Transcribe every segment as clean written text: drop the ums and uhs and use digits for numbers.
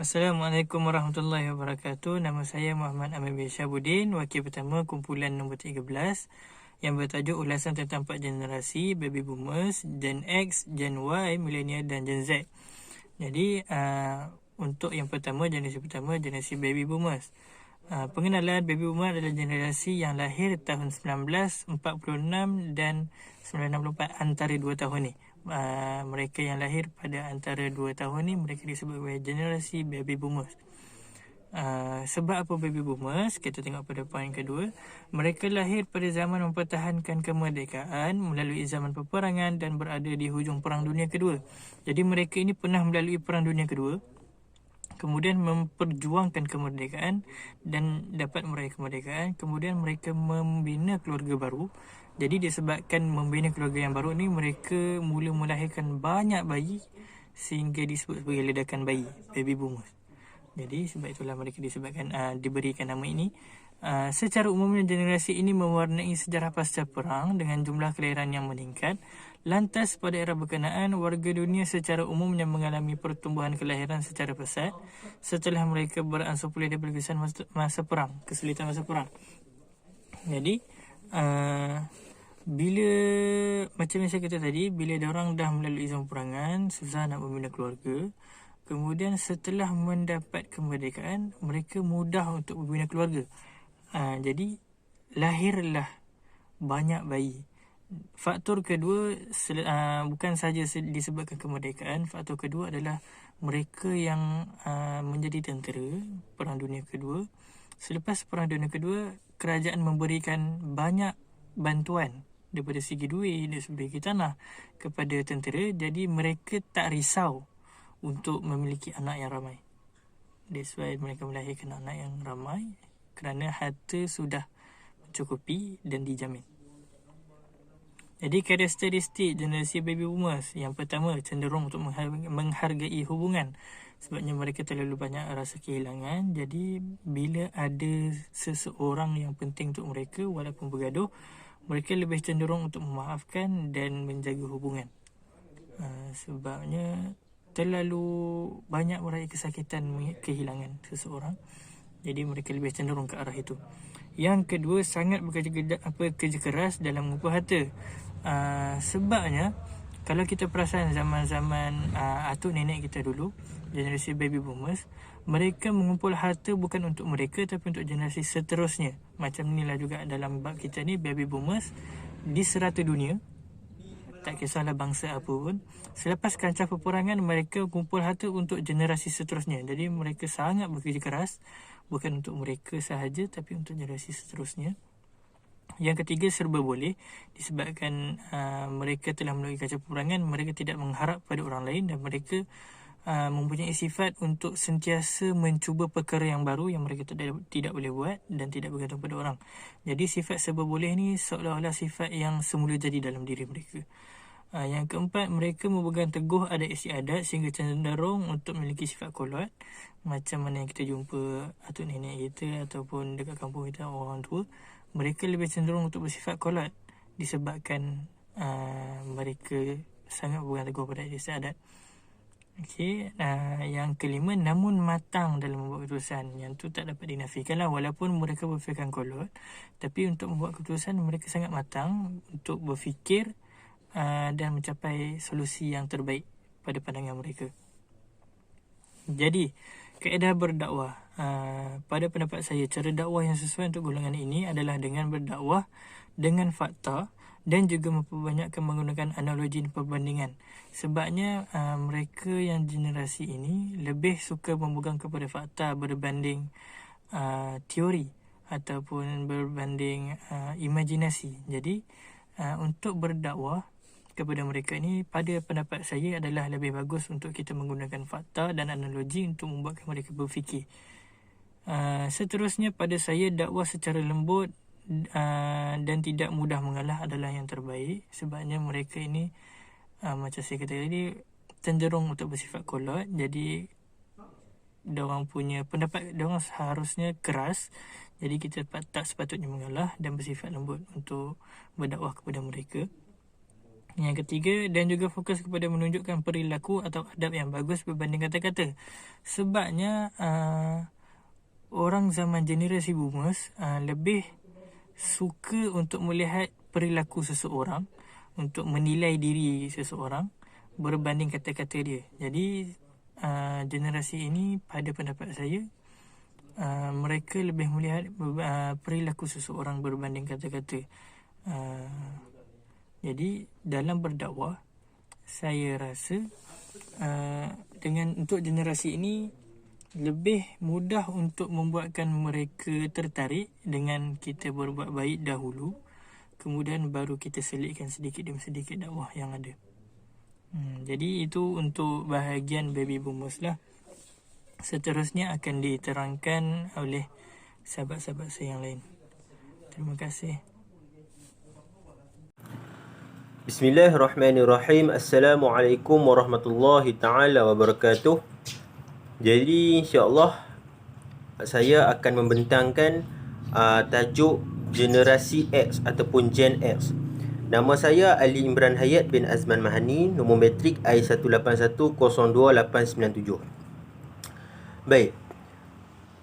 Assalamualaikum warahmatullahi wabarakatuh. Nama saya Muhammad Amir bin Syabuddin, wakil pertama kumpulan nombor 13 yang bertajuk ulasan tentang 4 generasi Baby Boomers, Gen X, Gen Y, Millennial dan Gen Z. Jadi untuk yang pertama, generasi Baby Boomers. Pengenalan Baby Boomer adalah generasi yang lahir tahun 1946 dan 1964, antara 2 tahun ni. Mereka yang lahir pada antara 2 tahun ni mereka disebut sebagai generasi Baby Boomers. Sebab apa Baby Boomers? Kita tengok pada poin kedua. Mereka lahir pada zaman mempertahankan kemerdekaan melalui zaman peperangan dan berada di hujung Perang Dunia Kedua. Jadi mereka ini pernah melalui Perang Dunia Kedua, kemudian memperjuangkan kemerdekaan dan dapat meraih kemerdekaan. Kemudian mereka membina keluarga baru. Jadi disebabkan membina keluarga yang baru ni, mereka mula melahirkan banyak bayi sehingga disebut sebagai ledakan bayi, Baby Boomers. Jadi sebab itulah mereka diberikan nama ini. Secara umumnya generasi ini mewarnai sejarah pasca perang dengan jumlah kelahiran yang meningkat. Lantas pada era berkenaan, warga dunia secara umumnya mengalami pertumbuhan kelahiran secara pesat setelah mereka beransur pulih daripada kesulitan masa perang. Jadi bila macam yang saya kata tadi, bila diorang dah melalui zaman perangan, susah nak membina keluarga. Kemudian setelah mendapat kemerdekaan, mereka mudah untuk membina keluarga. Jadi lahirlah banyak bayi. Faktor kedua bukan sahaja disebabkan kemerdekaan. Faktor kedua adalah mereka yang menjadi tentera Perang Dunia Kedua. Selepas Perang Dunia Kedua, kerajaan memberikan banyak bantuan daripada segi duit, dari segi tanah kepada tentera. Jadi mereka tak risau untuk memiliki anak yang ramai. That's why mereka melahirkan anak yang ramai, kerana harta sudah mencukupi dan dijamin. Jadi karakteristik generasi Baby Boomers, yang pertama, cenderung untuk menghargai hubungan. Sebabnya mereka terlalu banyak rasa kehilangan. Jadi bila ada seseorang yang penting untuk mereka, walaupun bergaduh, mereka lebih cenderung untuk memaafkan dan menjaga hubungan. Sebabnya terlalu banyak meraih kesakitan kehilangan seseorang. Jadi mereka lebih cenderung ke arah itu. Yang kedua, sangat kerja keras dalam mengumpul harta. Sebabnya kalau kita perasan zaman-zaman atuk nenek kita dulu, generasi Baby Boomers, mereka mengumpul harta bukan untuk mereka tapi untuk generasi seterusnya. Macam inilah juga dalam bab kita ni, Baby Boomers di serata dunia, tak kisahlah bangsa apa pun, selepas kancah peperangan mereka kumpul harta untuk generasi seterusnya. Jadi mereka sangat bekerja keras, bukan untuk mereka sahaja tapi untuk generasi seterusnya. Yang ketiga, serba boleh. Disebabkan mereka telah melalui kancah peperangan, mereka tidak mengharap pada orang lain dan mereka mempunyai sifat untuk sentiasa mencuba perkara yang baru yang mereka tidak boleh buat dan tidak bergantung pada orang. Jadi sifat serba boleh ni seolah-olah sifat yang semula jadi dalam diri mereka. Yang keempat, mereka memegang teguh adat istiadat sehingga cenderung untuk memiliki sifat kolot, macam mana yang kita jumpa atuk nenek kita ataupun dekat kampung kita, orang tua. Mereka lebih cenderung untuk bersifat kolot disebabkan mereka sangat berpegang teguh pada adat istiadat. Okey, yang kelima, namun matang dalam membuat keputusan. Yang tu tak dapat dinafikan lah, walaupun mereka berfikiran kolot, tapi untuk membuat keputusan mereka sangat matang untuk berfikir dan mencapai solusi yang terbaik pada pandangan mereka. Jadi kaedah berdakwah, pada pendapat saya, cara dakwah yang sesuai untuk golongan ini adalah dengan berdakwah dengan fakta dan juga memperbanyakkan menggunakan analogi dan perbandingan. Sebabnya mereka yang generasi ini lebih suka memegang kepada fakta berbanding teori ataupun berbanding imajinasi. Jadi untuk berdakwah kepada mereka ini, pada pendapat saya, adalah lebih bagus untuk kita menggunakan fakta dan analogi untuk membuatkan mereka berfikir. Seterusnya, pada saya, dakwah secara lembut dan tidak mudah mengalah adalah yang terbaik. Sebabnya mereka ini macam saya kata tadi, cenderung untuk bersifat kolot. Jadi diorang punya pendapat diorang seharusnya keras. Jadi kita tak sepatutnya mengalah dan bersifat lembut untuk berdakwah kepada mereka. Yang ketiga, dan juga fokus kepada menunjukkan perilaku atau adab yang bagus berbanding kata-kata. Sebabnya orang zaman generasi boomers lebih suka untuk melihat perilaku seseorang, untuk menilai diri seseorang berbanding kata-kata dia. Jadi generasi ini pada pendapat saya mereka lebih melihat perilaku seseorang berbanding kata-kata. Jadi dalam berdakwah, saya rasa dengan untuk generasi ini lebih mudah untuk membuatkan mereka tertarik dengan kita berbuat baik dahulu, kemudian baru kita selitkan sedikit demi sedikit dakwah yang ada. Jadi itu untuk bahagian baby boomers lah. Seterusnya akan diterangkan oleh sahabat-sahabat saya yang lain. Terima kasih. Bismillahirrahmanirrahim. Assalamualaikum warahmatullahi ta'ala wabarakatuh. Jadi insyaAllah saya akan membentangkan tajuk generasi X ataupun Gen X. Nama saya Ali Imran Hayat bin Azman Mahani, nombor metrik I181028897. Baik,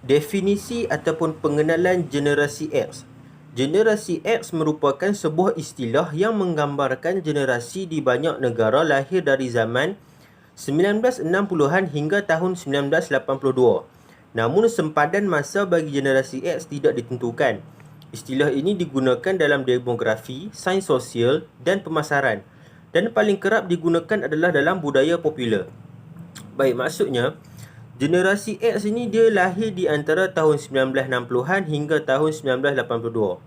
definisi ataupun pengenalan generasi X. Generasi X merupakan sebuah istilah yang menggambarkan generasi di banyak negara lahir dari zaman 1960-an hingga tahun 1982. Namun sempadan masa bagi generasi X tidak ditentukan. Istilah ini digunakan dalam demografi, sains sosial dan pemasaran, dan paling kerap digunakan adalah dalam budaya popular. Baik, maksudnya generasi X ini dia lahir di antara tahun 1960-an hingga tahun 1982.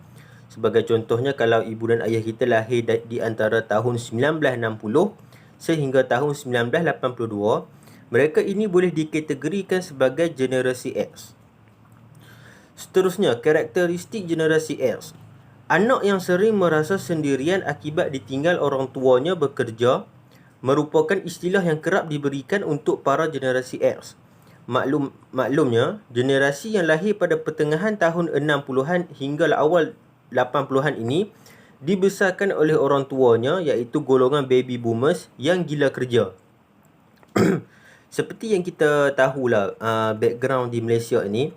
Sebagai contohnya, kalau ibu dan ayah kita lahir di antara tahun 1960 sehingga tahun 1982, mereka ini boleh dikategorikan sebagai generasi X. Seterusnya, karakteristik generasi X. Anak yang sering merasa sendirian akibat ditinggal orang tuanya bekerja merupakan istilah yang kerap diberikan untuk para generasi X. Maklumnya, generasi yang lahir pada pertengahan tahun 60-an hingga awal 80-an ini dibesarkan oleh orang tuanya, iaitu golongan baby boomers yang gila kerja. Seperti yang kita tahulah background di Malaysia ini,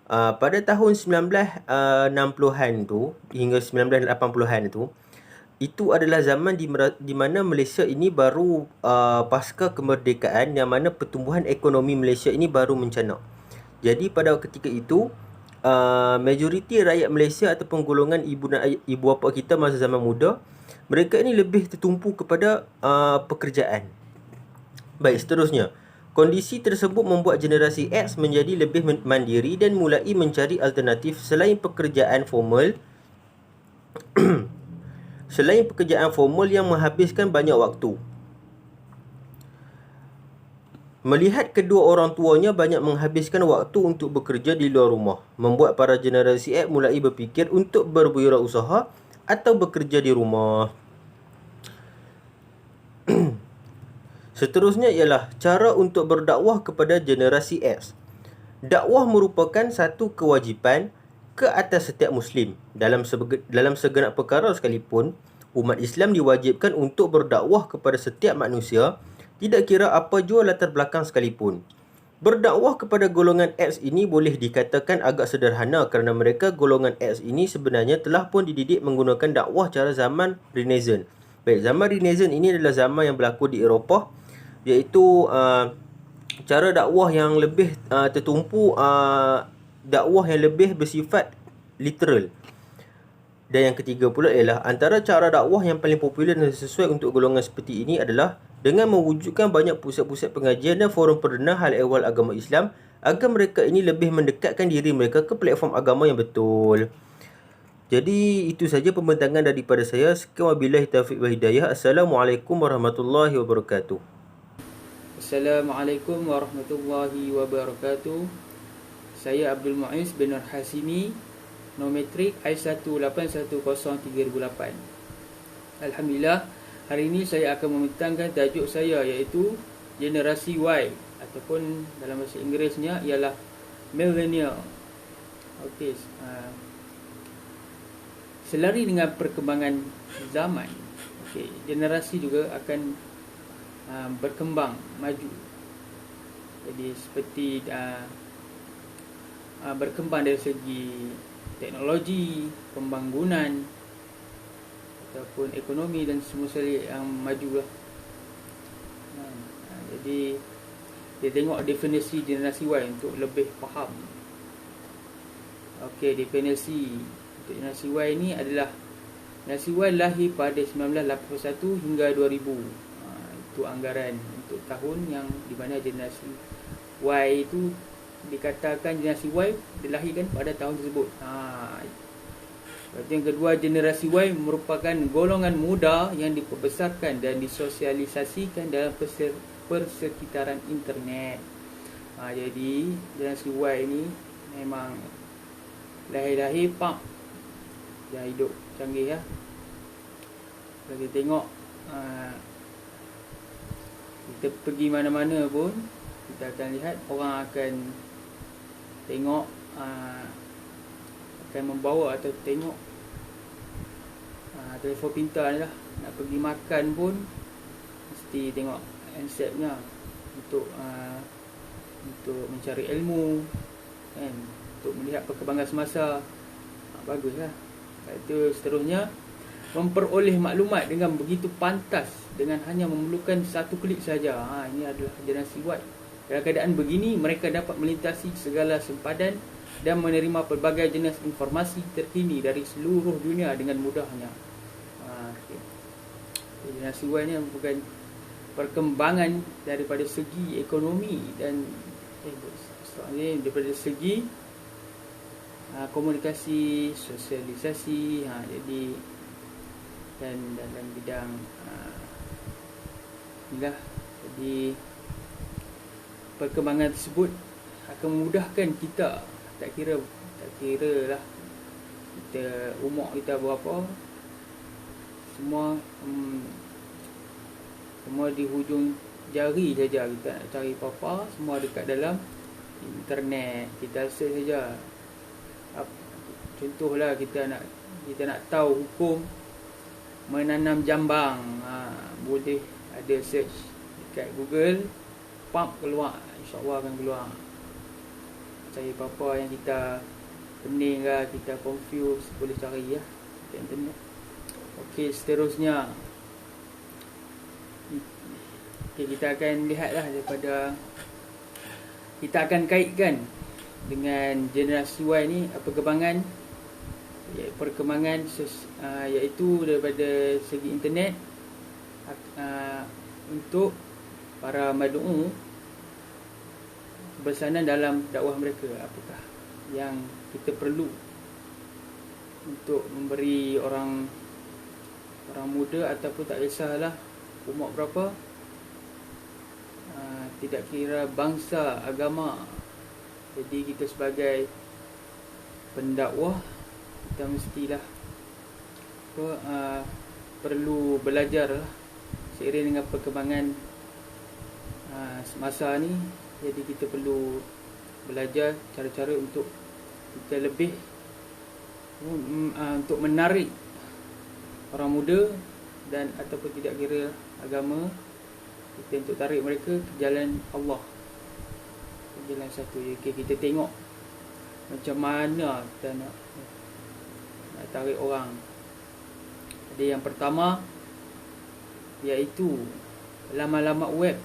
pada tahun 1960-an tu hingga 1980-an tu, itu adalah zaman di mana Malaysia ini baru pasca kemerdekaan, yang mana pertumbuhan ekonomi Malaysia ini baru mencanak. Jadi pada ketika itu, majoriti rakyat Malaysia ataupun golongan ibu bapa kita masa zaman muda, mereka ini lebih tertumpu kepada pekerjaan. Baik, seterusnya, kondisi tersebut membuat generasi X menjadi lebih mandiri dan mulai mencari alternatif selain pekerjaan formal yang menghabiskan banyak waktu. Melihat kedua orang tuanya banyak menghabiskan waktu untuk bekerja di luar rumah, membuat para generasi X mulai berfikir untuk berwirausaha atau bekerja di rumah. Seterusnya ialah cara untuk berdakwah kepada generasi X. Dakwah merupakan satu kewajipan ke atas setiap Muslim. Dalam segenap perkara sekalipun, umat Islam diwajibkan untuk berdakwah kepada setiap manusia, tidak kira apa jua latar belakang sekalipun. Berdakwah kepada golongan X ini boleh dikatakan agak sederhana kerana mereka golongan X ini sebenarnya telah pun dididik menggunakan dakwah cara zaman Renaissance. Baik, zaman Renaissance ini adalah zaman yang berlaku di Eropah, iaitu cara dakwah yang lebih tertumpu, dakwah yang lebih bersifat literal. Dan yang ketiga pula ialah antara cara dakwah yang paling popular dan sesuai untuk golongan seperti ini adalah dengan mewujudkan banyak pusat-pusat pengajian dan forum perdana hal ehwal agama Islam agar mereka ini lebih mendekatkan diri mereka ke platform agama yang betul. Jadi itu saja pembentangan daripada saya. Sekian wabillahi taufiq wal hidayah. Assalamualaikum warahmatullahi wabarakatuh. Assalamualaikum warahmatullahi wabarakatuh. Saya Abdul Muiz bin Nur Hasimi, nometrik I1810328. Alhamdulillah, hari ini saya akan membentangkan tajuk saya, iaitu generasi Y, ataupun dalam bahasa Inggerisnya ialah millennial. Okey, selari dengan perkembangan zaman, generasi juga akan berkembang maju. Jadi seperti berkembang dari segi teknologi, pembangunan ataupun ekonomi dan semua sekali yang maju lah. Jadi dia tengok definisi generasi Y untuk lebih faham. Okey, definisi untuk generasi Y ni adalah generasi Y lahir pada 1981 hingga 2000. Itu anggaran untuk tahun yang di mana generasi Y itu dikatakan generasi Y dilahirkan pada tahun tersebut. Yang kedua, generasi Y merupakan golongan muda yang diperbesarkan dan disosialisasikan dalam persekitaran internet. Jadi generasi Y ni memang lahir-lahir pak dia hidup canggih ya. Kalau kita tengok kita pergi mana-mana pun kita akan lihat orang akan tengok akan membawa atau tengok telefon pintar ni lah. Nak pergi makan pun mesti tengok handsetnya untuk mencari ilmu kan, untuk melihat perkembangan semasa. Baguslah. Itu seterusnya, memperoleh maklumat dengan begitu pantas dengan hanya memerlukan satu klik saja. Ini adalah generasi Y. Dalam keadaan begini, mereka dapat melintasi segala sempadan dan menerima pelbagai jenis informasi terkini dari seluruh dunia dengan mudahnya. Generasi Y ni bukan perkembangan daripada segi ekonomi dan daripada segi komunikasi, sosialisasi. Jadi dan dalam bidang inilah, jadi perkembangan tersebut akan memudahkan kita. Tak kira lah kita umur kita berapa, semua di hujung jari saja. Kita nak cari apa-apa, semua dekat dalam internet. Kita search saja. Contohlah kita nak tahu hukum menanam jambang, boleh ada search dekat Google, keluar, insya-Allah akan keluar. Cari apa-apa yang kita pening ke, kita confused, boleh cari ya dekat internet. Okey, seterusnya kita akan lihatlah daripada, kita akan kaitkan dengan generasi Y ni perkembangan iaitu daripada segi internet untuk para mad'u bersanan dalam dakwah mereka. Apakah yang kita perlu untuk memberi orang muda ataupun tak kisahlah umur berapa, tidak kira bangsa, agama. Jadi kita sebagai pendakwah, kita mestilah perlu belajar lah seiring dengan perkembangan semasa ni. Jadi kita perlu belajar cara-cara untuk kita lebih untuk menarik orang muda dan ataupun tidak kira agama, kita untuk tarik mereka ke jalan Allah, ke jalan satu. Okay, kita tengok macam mana kita nak tarik orang. Jadi yang pertama iaitu laman-laman web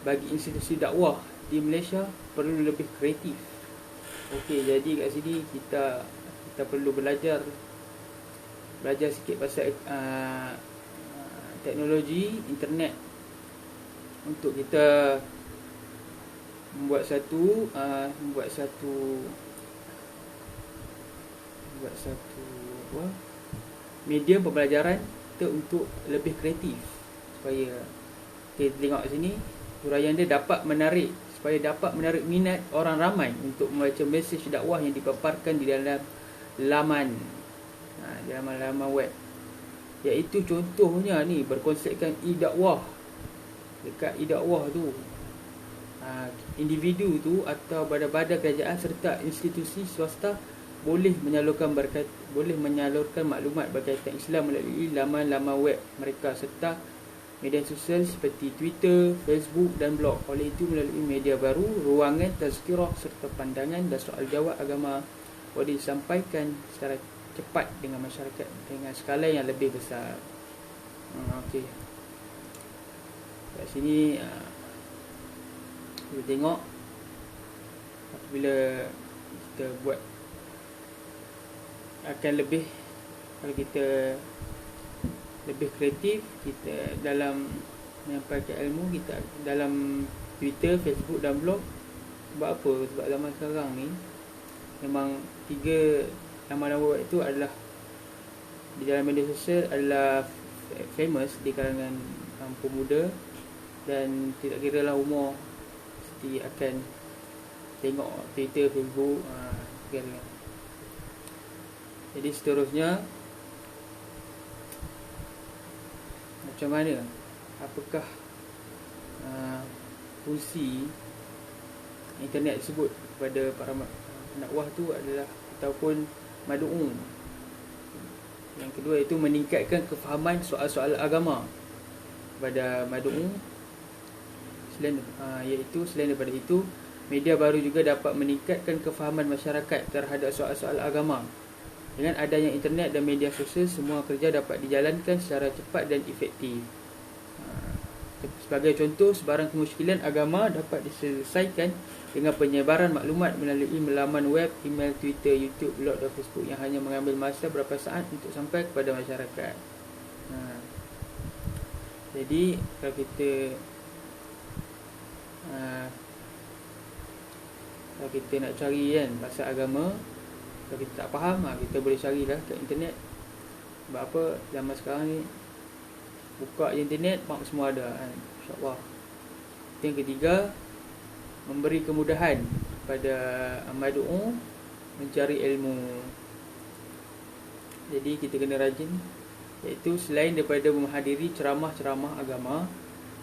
bagi institusi dakwah di Malaysia perlu lebih kreatif. Okey, jadi kat sini kita perlu belajar sikit pasal teknologi internet untuk kita membuat satu medium pembelajaran kita untuk lebih kreatif, supaya kita tengok sini huraian dia dapat menarik minat orang ramai untuk membaca mesej dakwah yang dipaparkan di dalam laman web. Iaitu contohnya ni berkonsepkan e-dakwah. Dekat e-dakwah tu individu tu atau badan-badan kerajaan serta institusi swasta boleh menyalurkan maklumat berkaitan Islam melalui laman-laman web mereka serta media sosial seperti Twitter, Facebook dan blog. Oleh itu, melalui media baru, ruangan tazkirah serta pandangan dan soal jawab agama boleh disampaikan secara cepat dengan masyarakat dengan skala yang lebih besar. Okey. Kat sini kita tengok apabila kita buat akan lebih, kalau kita lebih kreatif kita dalam menyampaikan ilmu kita dalam Twitter, Facebook dan blog. Sebab apa? Sebab zaman sekarang ni memang 3 nama-nama web itu adalah di dalam media sosial adalah famous di kalangan pemuda, dan tidak kira lah umur, mesti akan tengok Twitter, Facebook, segala. Jadi seterusnya, macam mana, apakah fungsi internet tersebut kepada para pendakwah tu adalah ataupun madu'un. Yang kedua itu meningkatkan kefahaman soal-soal agama kepada madu'un. Selain daripada itu, media baru juga dapat meningkatkan kefahaman masyarakat terhadap soal-soal agama. Dengan adanya internet dan media sosial, semua kerja dapat dijalankan secara cepat dan efektif. Sebagai contoh, sebarang kemusykilan agama dapat diselesaikan dengan penyebaran maklumat melalui laman web, email, Twitter, YouTube, blog dan Facebook yang hanya mengambil masa berapa saat untuk sampai kepada masyarakat. Jadi kalau kita nak cari kan pasal agama, kalau kita tak faham, kita boleh carilah kat internet. Sebab apa, zaman sekarang ni buka internet, semua ada kan, insyaAllah. Yang ketiga, memberi kemudahan pada madu'u mencari ilmu. Jadi kita kena rajin, iaitu selain daripada menghadiri ceramah-ceramah agama,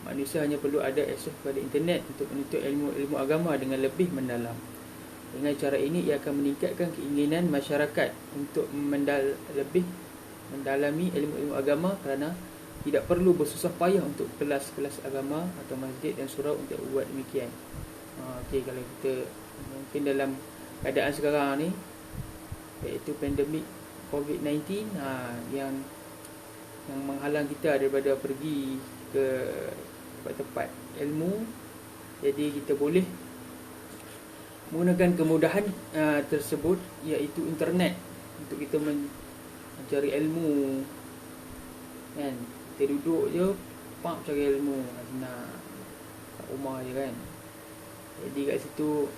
manusia hanya perlu ada akses kepada internet untuk menuntut ilmu agama dengan lebih mendalam. Dengan cara ini, ia akan meningkatkan keinginan masyarakat untuk lebih mendalami ilmu-ilmu agama, kerana tidak perlu bersusah payah untuk kelas-kelas agama atau masjid dan surau untuk buat demikian. Okey, kalau kita mungkin dalam keadaan sekarang ni, iaitu pandemik COVID-19, yang menghalang kita daripada pergi ke tempat-tempat ilmu, jadi kita boleh menggunakan kemudahan tersebut, iaitu internet, untuk kita mencari ilmu kan. Kita duduk je, cari ilmu, senang kat rumah je kan. Jadi kat situ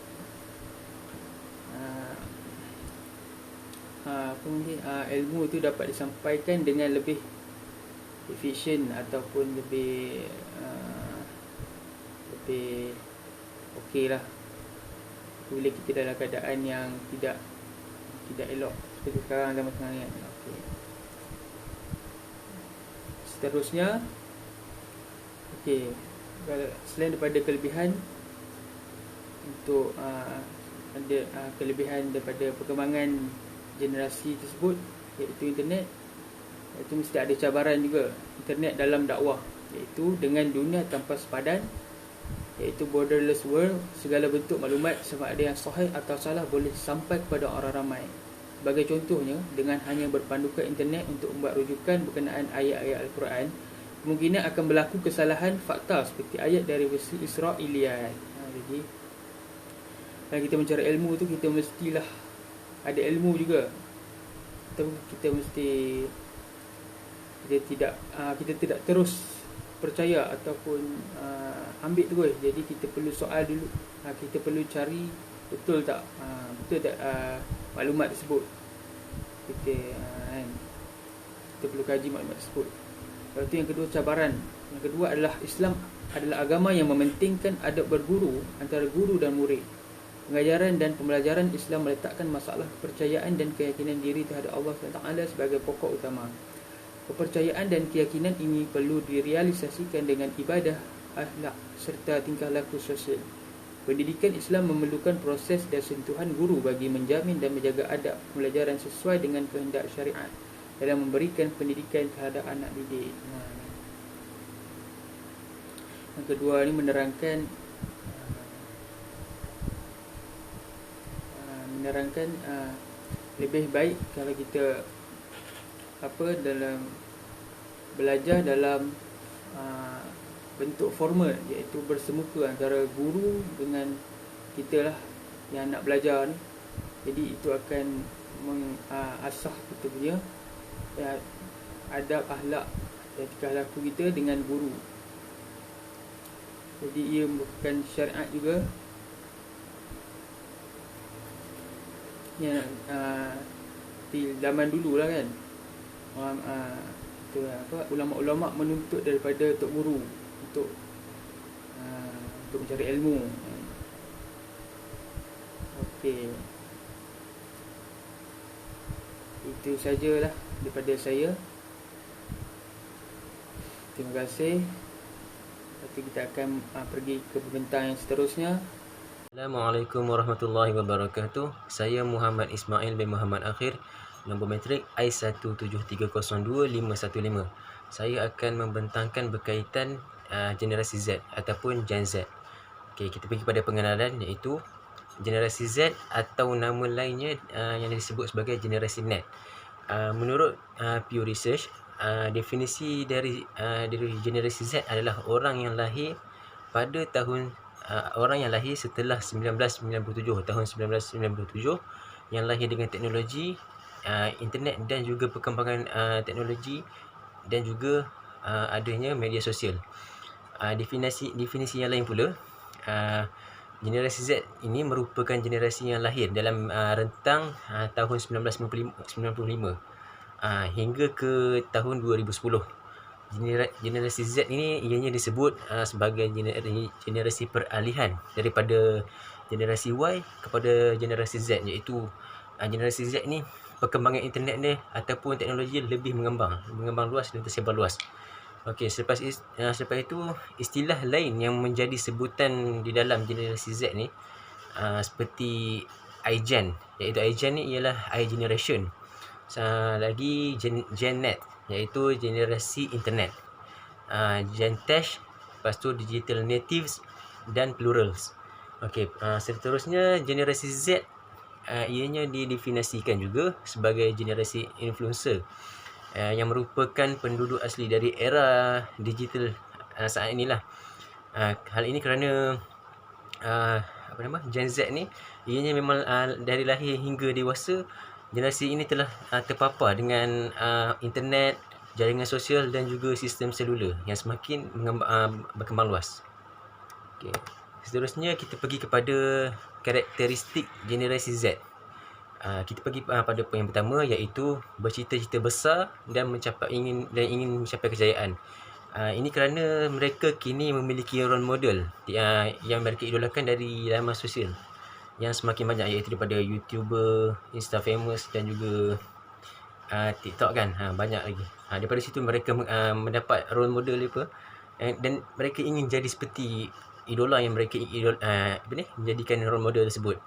ilmu tu dapat disampaikan dengan lebih efisien ataupun lebih okey lah bila kita dalam keadaan yang tidak elok seperti sekarang, zaman sekarang kan. Okay. Seterusnya, selain daripada kelebihan untuk ada kelebihan daripada perkembangan generasi tersebut, iaitu internet, iaitu mesti ada cabaran juga internet dalam dakwah, iaitu dengan dunia tanpa sepadan, iaitu borderless world. Segala bentuk maklumat, sama ada yang sahih atau salah, boleh sampai kepada orang ramai. Sebagai contohnya, dengan hanya berpandukan internet untuk membuat rujukan berkenaan ayat-ayat Al-Quran, kemungkinan akan berlaku kesalahan fakta seperti ayat dari versi Israiliyat. Jadi kalau kita mencari ilmu tu, kita mestilah ada ilmu juga. Kita tidak terus percaya ataupun ambil terus. Jadi kita perlu soal dulu, kita perlu cari betul tak maklumat tersebut. Kita perlu kaji maklumat tersebut. Lepas itu yang kedua, cabaran. Yang kedua adalah Islam adalah agama yang mementingkan adab berguru antara guru dan murid. Pengajaran dan pembelajaran Islam meletakkan masalah kepercayaan dan keyakinan diri terhadap Allah SWT sebagai pokok utama. Kepercayaan dan keyakinan ini perlu direalisasikan dengan ibadah, akhlak serta tingkah laku sosial. Pendidikan Islam memerlukan proses dan sentuhan guru bagi menjamin dan menjaga adab pembelajaran sesuai dengan kehendak syariat dalam memberikan pendidikan terhadap anak didik. Yang kedua ni menerangkan lebih baik kalau kita dalam belajar dalam bentuk formal, iaitu bersemuka antara guru dengan kita lah yang nak belajar ni. Jadi itu akan mengasah kita punya adab, akhlak dan tingkah laku kita dengan guru. Jadi ia merupakan syariat juga yang di zaman dulu lah kan, ulama-ulama menuntut daripada tok guru untuk mencari ilmu. Okey, itu sajalah daripada saya. Terima kasih. Nanti kita akan pergi ke pembentang yang seterusnya. Assalamualaikum warahmatullahi wabarakatuh. Saya Muhammad Ismail bin Muhammad Akhir, nombor matrik I17302-515. Saya akan membentangkan berkaitan generasi Z ataupun Gen Z. Okey, kita pergi pada pengenalan, iaitu generasi Z atau nama lainnya yang disebut sebagai generasi net. Menurut Pew Research, definisi dari generasi Z adalah orang yang lahir setelah 1997, tahun 1997, yang lahir dengan teknologi internet dan juga perkembangan teknologi dan juga adanya media sosial. Definisi yang lain pula, generasi Z ini merupakan generasi yang lahir dalam rentang tahun 1995 hingga ke tahun 2010. Generasi Z ini ianya disebut sebagai generasi peralihan daripada generasi Y kepada generasi Z, iaitu generasi Z ni perkembangan internet dia ataupun teknologi lebih mengembang luas dan tersebar luas. Okey, selepas itu istilah lain yang menjadi sebutan di dalam generasi Z ni seperti iGen, iaitu iGen ni ialah iGeneration. Lagi Gen Net, iaitu generasi internet. Gen Tech, lepas tu digital natives dan plurals. Okey, seterusnya generasi Z ianya didefinisikan juga sebagai generasi influencer, yang merupakan penduduk asli dari era digital saat inilah. Hal ini kerana Gen Z ni ianya memang dari lahir hingga dewasa, generasi ini telah terpapar dengan internet, jaringan sosial dan juga sistem selular yang semakin berkembang luas. Okay. Seterusnya kita pergi kepada karakteristik generasi Z. Kita pergi pada poin yang pertama, iaitu bercita-cita besar dan ingin mencapai kejayaan. Ini kerana mereka kini memiliki role model yang mereka idolakan dari laman sosial yang semakin banyak, iaitu daripada YouTuber, Insta famous dan juga TikTok kan. Banyak lagi. Daripada situ mereka mendapat role model dan mereka ingin jadi seperti idola yang mereka menjadikan role model tersebut.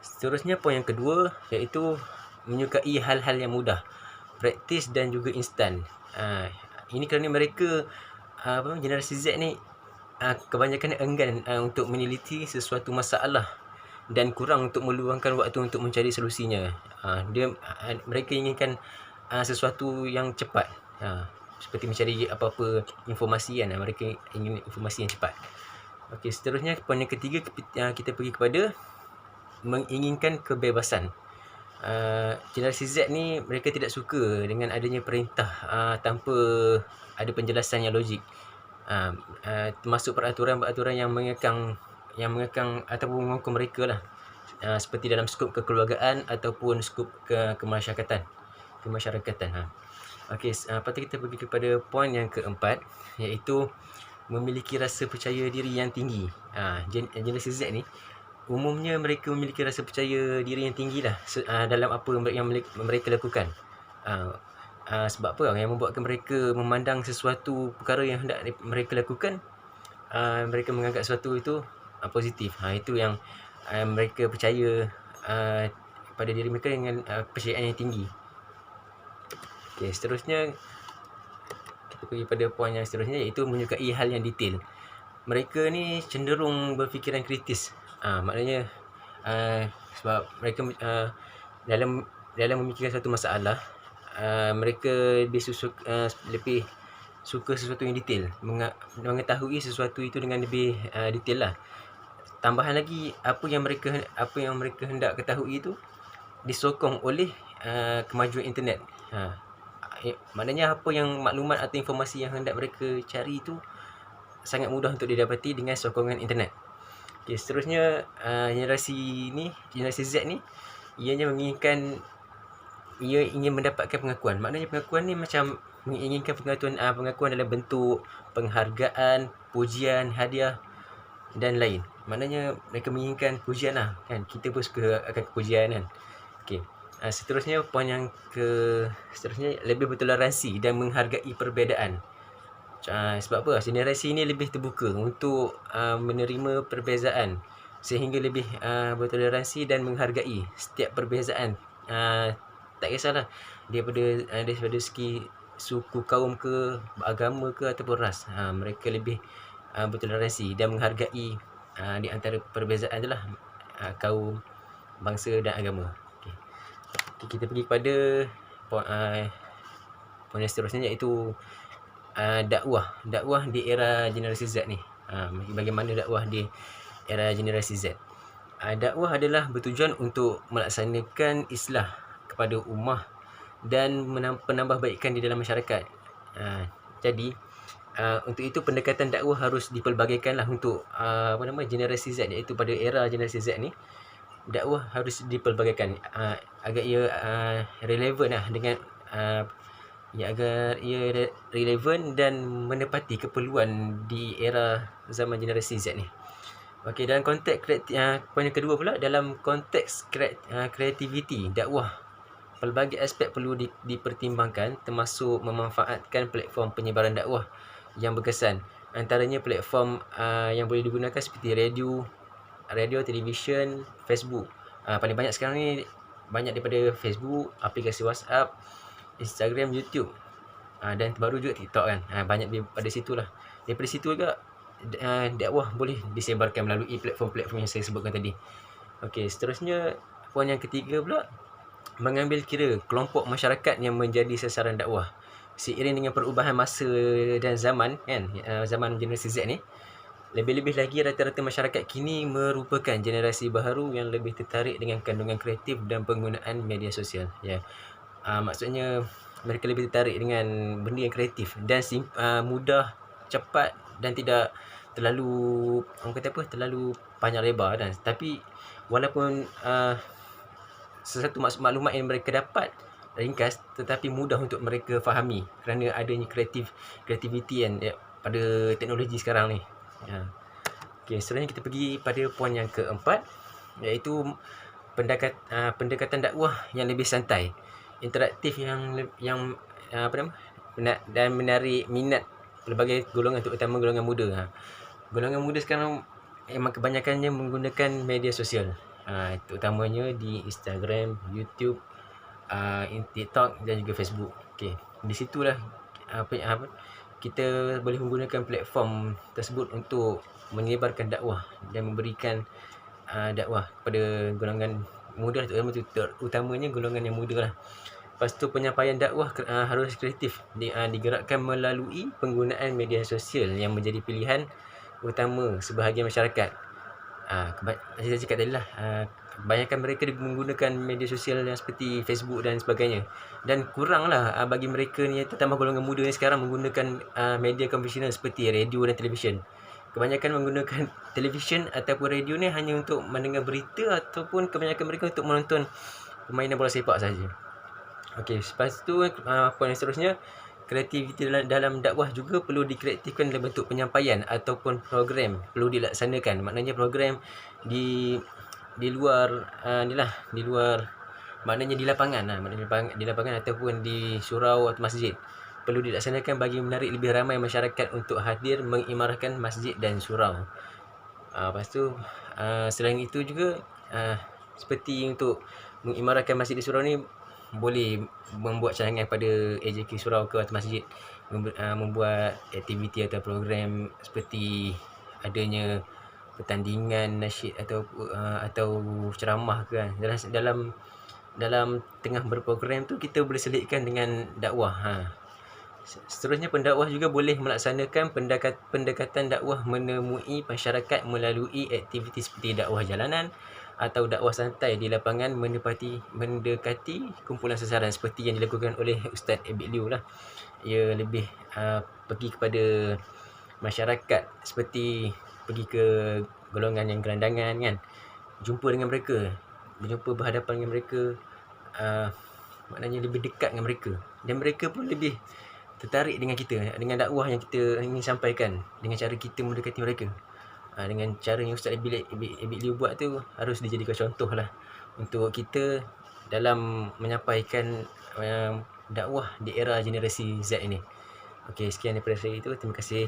Seterusnya poin yang kedua, iaitu menyukai hal-hal yang mudah, praktis dan juga instan. Ini kerana mereka generasi Z ni kebanyakan enggan untuk meneliti sesuatu masalah dan kurang untuk meluangkan waktu untuk mencari solusinya. Mereka inginkan sesuatu yang cepat, seperti mencari apa-apa informasi kan. Mereka ingin informasi yang cepat. Okey, seterusnya poin yang ketiga, kita pergi kepada menginginkan kebebasan. Generasi Z ni mereka tidak suka dengan adanya perintah tanpa ada penjelasan yang logik, termasuk peraturan-peraturan yang mengekang ataupun menghukum mereka lah, seperti dalam skop kekeluargaan ataupun skop kemasyarakatan. Okey, lepas tu kita pergi kepada poin yang keempat, iaitu memiliki rasa percaya diri yang tinggi. Generasi Z ni umumnya mereka memiliki rasa percaya diri yang tinggi lah dalam apa yang mereka lakukan. Sebab apa? Yang membuatkan mereka memandang sesuatu perkara yang hendak mereka lakukan, mereka menganggap sesuatu itu positif. Itu yang mereka percaya pada diri mereka dengan kepercayaan yang tinggi. Okey, seterusnya kita pergi pada poin yang seterusnya, iaitu menyukai hal yang detail. Mereka ni cenderung berfikiran kritis. Maknanya sebab mereka dalam memikirkan satu masalah, mereka lebih suka sesuatu yang detail, mengetahui sesuatu itu dengan lebih detail lah. Tambahan lagi, apa yang mereka hendak ketahui itu disokong oleh kemajuan internet. Maknanya apa yang maklumat atau informasi yang hendak mereka cari itu sangat mudah untuk didapati dengan sokongan internet. Okay, seterusnya generasi Z ni, ia ingin mendapatkan pengakuan. Maknanya pengakuan ni macam menginginkan pengakuan dalam bentuk penghargaan, pujian, hadiah dan lain. Maknanya mereka menginginkan pujian lah, kan? Kita pun suka akan kepujian, kan? Okey. Seterusnya, poin yang seterusnya, lebih bertoleransi dan menghargai perbezaan. Sebab apa? Generasi ini lebih terbuka untuk menerima perbezaan, sehingga lebih bertoleransi dan menghargai setiap perbezaan. Tak kisahlah daripada segi suku, kaum ke, agama ke ataupun ras. Mereka lebih bertoleransi dan menghargai di antara perbezaan itulah, kaum, bangsa dan agama. Okay, kita pergi kepada poin yang seterusnya, iaitu dakwah di era generasi Z ni. Bagaimana dakwah di era generasi Z? Dakwah adalah bertujuan untuk melaksanakan islah kepada ummah dan penambahbaikan di dalam masyarakat. Jadi untuk itu pendekatan dakwah harus dipelbagaikanlah untuk generasi Z, iaitu pada era generasi Z ni, dakwah harus dipelbagaikan agar ia relevan lah dengan agar ia relevan dan menepati keperluan di era zaman generasi Z ni. Okey, dalam konteks poin yang kedua pula, dalam konteks kreativiti dakwah, pelbagai aspek perlu dipertimbangkan, termasuk memanfaatkan platform penyebaran dakwah yang berkesan. Antaranya platform yang boleh digunakan seperti radio, televisyen, Facebook. Paling banyak sekarang ni banyak daripada Facebook, aplikasi WhatsApp, Instagram, YouTube, dan terbaru juga TikTok, kan. Banyak daripada situ lah. Daripada situ juga dakwah boleh disebarkan melalui platform-platform yang saya sebutkan tadi. Okey, seterusnya poin yang ketiga pula, mengambil kira kelompok masyarakat yang menjadi sasaran dakwah. Seiring dengan perubahan masa dan zaman, kan, zaman generasi Z ni, lebih-lebih lagi rata-rata masyarakat kini merupakan generasi baharu yang lebih tertarik dengan kandungan kreatif dan penggunaan media sosial. Maksudnya mereka lebih tertarik dengan benda yang kreatif dan mudah, cepat dan tidak terlalu panjang lebar, dan tapi walaupun sesuatu maklumat yang mereka dapat ringkas, tetapi mudah untuk mereka fahami kerana adanya kreativiti pada teknologi sekarang ni. Okey, seterusnya kita pergi pada poin yang keempat, iaitu pendekatan dakwah yang lebih santai, interaktif, yang dan menarik minat pelbagai golongan, terutama golongan muda. Golongan muda sekarang memang kebanyakannya menggunakan media sosial, terutamanya di Instagram, YouTube, TikTok dan juga Facebook. Okey, di situlah kita boleh menggunakan platform tersebut untuk menyebarkan dakwah dan memberikan dakwah kepada golongan muda, terutamanya golongan yang muda lah. Lepas tu, penyampaian dakwah harus kreatif, digerakkan melalui penggunaan media sosial yang menjadi pilihan utama sebahagian masyarakat. Macam saya cakap tadi lah, kebanyakan mereka menggunakan media sosial yang seperti Facebook dan sebagainya, dan kuranglah bagi mereka ni, terutama golongan muda ni sekarang, menggunakan media konvensional seperti radio dan televisyen. Kebanyakan menggunakan televisyen ataupun radio ni hanya untuk mendengar berita, ataupun kebanyakan mereka untuk menonton permainan bola sepak saja. Okey, lepas tu poin yang seterusnya, kreativiti dalam dakwah juga perlu dikreatifkan dalam bentuk penyampaian ataupun program perlu dilaksanakan. Maknanya program di luar maknanya di lapangan, di lapangan ataupun di surau atau masjid, perlu dilaksanakan bagi menarik lebih ramai masyarakat untuk hadir mengimarahkan masjid dan surau. Lepas tu selain itu juga seperti untuk mengimarahkan Masjid di Surau ni, boleh membuat cadangan pada AJK Surau ke atau masjid, membuat aktiviti atau program seperti adanya pertandingan nasyid atau ceramah ke kan. Dalam tengah berprogram tu kita boleh selitkan dengan dakwah. Seterusnya, pendakwah juga boleh melaksanakan pendekatan dakwah menemui masyarakat melalui aktiviti seperti dakwah jalanan atau dakwah santai di lapangan, mendekati kumpulan sasaran seperti yang dilakukan oleh Ustaz Abid Liu lah. Ia lebih pergi kepada masyarakat, seperti pergi ke golongan yang gelandangan kan, jumpa dengan mereka, berhadapan dengan mereka, maknanya lebih dekat dengan mereka, dan mereka pun lebih tertarik dengan kita, dengan dakwah yang kita ingin sampaikan, dengan cara kita mendekati mereka. Dengan cara yang Ustaz Abid Liu buat tu harus dijadikan contoh lah untuk kita dalam menyampaikan dakwah di era generasi Z ini. Okey, sekian daripada saya itu. Terima kasih.